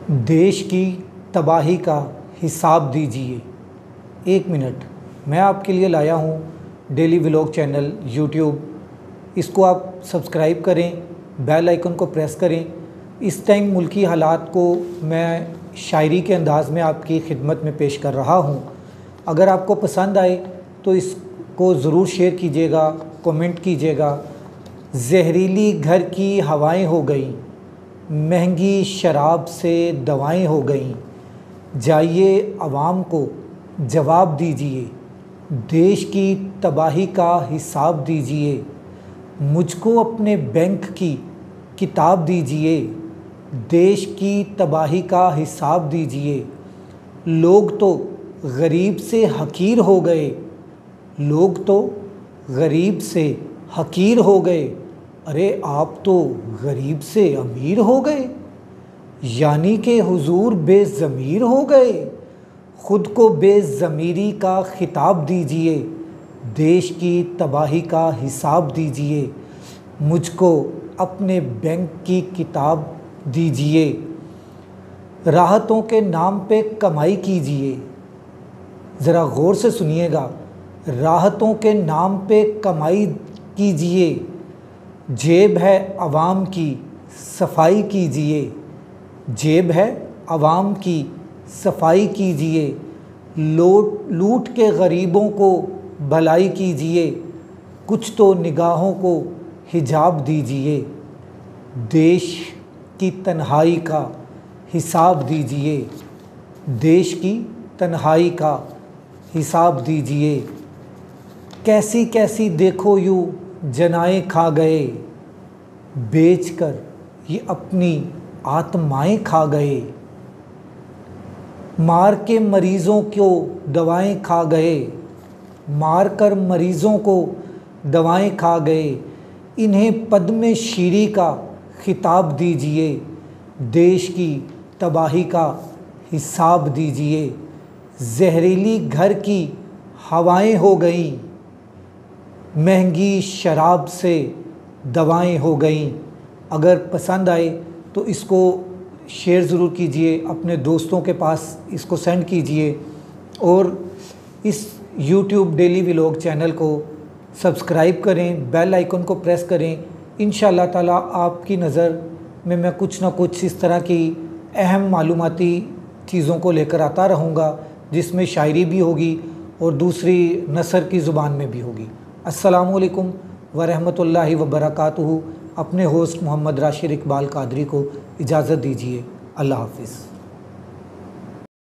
देश की तबाही का हिसाब दीजिए। 1 मिनट, मैं आपके लिए लाया हूँ डेली व्लॉग चैनल यूट्यूब। इसको आप सब्सक्राइब करें, बेल आइकन को प्रेस करें। इस टाइम मुल्की हालात को मैं शायरी के अंदाज़ में आपकी खिदमत में पेश कर रहा हूँ। अगर आपको पसंद आए तो इसको ज़रूर शेयर कीजिएगा, कमेंट कीजिएगा। जहरीली घर की हवाएं हो गई, महंगी शराब से दवाएं हो गईं। जाइए आवाम को जवाब दीजिए, देश की तबाही का हिसाब दीजिए। मुझको अपने बैंक की किताब दीजिए, देश की तबाही का हिसाब दीजिए। लोग तो गरीब से हकीर हो गए, लोग तो गरीब से हकीर हो गए। अरे आप तो गरीब से अमीर हो गए, यानी कि हुजूर बेज़मीर हो गए। ख़ुद को बेज़मीरी का खिताब दीजिए, देश की तबाही का हिसाब दीजिए। मुझको अपने बैंक की किताब दीजिए। राहतों के नाम पे कमाई कीजिए। ज़रा गौर से सुनिएगा, राहतों के नाम पे कमाई कीजिए। जेब है आवाम की, सफाई कीजिए। जेब है आवाम की, सफाई कीजिए। लूट के गरीबों को भलाई कीजिए। कुछ तो निगाहों को हिजाब दीजिए। देश की तन्हाई का हिसाब दीजिए, देश की तन्हाई का हिसाब दीजिए। कैसी कैसी देखो यूँ जनाएं खा गए, बेचकर ये अपनी आत्माएं खा गए। मार के मरीज़ों को दवाएं खा गए, मार कर मरीज़ों को दवाएं खा गए। इन्हें पद्म शीरी का खिताब दीजिए, देश की तबाही का हिसाब दीजिए। जहरीली घर की हवाएं हो गईं, महंगी शराब से दवाएं हो गईं। अगर पसंद आए तो इसको शेयर ज़रूर कीजिए, अपने दोस्तों के पास इसको सेंड कीजिए और इस YouTube डेली व्लॉग चैनल को सब्सक्राइब करें, बेल आइकन को प्रेस करें। इंशाअल्लाह ताला आपकी नज़र में मैं कुछ ना कुछ इस तरह की अहम मालूमाती चीज़ों को लेकर आता रहूँगा, जिसमें शायरी भी होगी और दूसरी नसर की ज़ुबान में भी होगी। अस्सलामु अलैकुम व रहमतुल्लाहि व बरकातुहू। अपने होस्ट मोहम्मद राशिद इकबाल कादरी को इजाज़त दीजिए। अल्लाह हाफ़िज़।